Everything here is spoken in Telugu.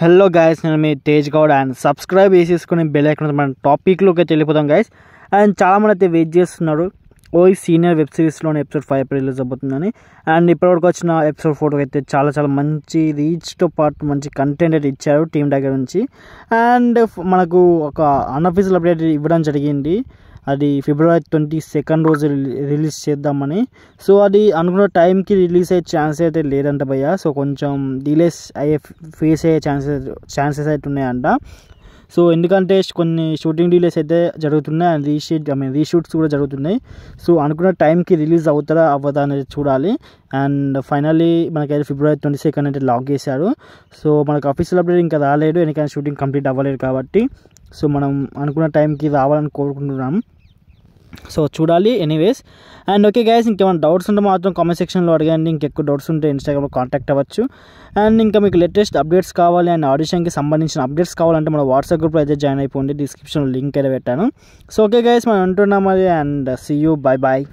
హలో గైస్, నేను మీ తేజ్ గౌడ్ అండ్ సబ్స్క్రైబ్ చేసేసుకుని బెల్ ఐకాన్ మన టాపిక్లోకి అయితే వెళ్ళిపోతాం గైస్. అండ్ చాలామంది అయితే వెయిట్ చేస్తున్నారు ఓయ్ సీనియర్ వెబ్ సిరీస్లోని ఎపిసోడ్ 5 రిలీజ్ అవుతుందని. అండ్ ఇప్పటివరకు వచ్చిన ఎపిసోడ్ 4 అయితే చాలా మంచి రీచ్తో పాటు మంచి కంటెంట్ అయితే ఇచ్చారు టీం దగ్గర నుంచి. అండ్ మనకు ఒక అన్అఫీషియల్ అప్డేట్ ఇవ్వడం జరిగింది, అది ఫిబ్రవరి 22 రోజు రిలీజ్ చేద్దామని. సో అది అనుకున్న టైంకి రిలీజ్ అయ్యే ఛాన్స్ అయితే లేదంట భయ్య. సో కొంచెం డిలేస్ ఫేస్ అయ్యే ఛాన్సెస్ అయితే ఉన్నాయంట. సో ఎందుకంటే కొన్ని షూటింగ్ డిలేస్ అయితే జరుగుతున్నాయి అండ్ రీషూట్స్ కూడా జరుగుతున్నాయి. సో అనుకున్న టైంకి రిలీజ్ అవుతారా అవ్వదా అనేది చూడాలి. అండ్ ఫైనల్లీ మనకైతే ఫిబ్రవరి 22 అయితే లాక్ చేశారు. సో మనకు అఫీషియల్ అప్డేట్ ఇంకా రాలేదు, ఎందుకంటే షూటింగ్ కంప్లీట్ అవ్వలేదు కాబట్టి. సో మనం అనుకున్న టైంకి రావాలని కోరుకుంటున్నాం. సో చూడాలి ఎనీవేస్. అండ్ ఓకే గైస్, ఇంకేమైనా డౌట్స్ ఉంటే మాత్రం కామెంట్ సెక్షన్లో అడగండి. ఇంకెక్కువ డౌట్స్ ఉంటే ఇన్స్టాగ్రామ్లో కాంటాక్ట్ అవ్వచ్చు. అండ్ ఇంకా మీకు లేటెస్ట్ అప్డేట్స్ కావాలి అండ్ ఆడిషన్కి సంబంధించిన అప్డేట్స్ కావాలంటే మన వాట్సాప్ గ్రూప్లో అయితే జాయిన్ అయిపోండి, డిస్క్రిప్షన్లో లింక్ అయితే పెట్టాను. సో ఓకే గైస్, మనం ఉంటున్నాం మరి. And see you, bye bye.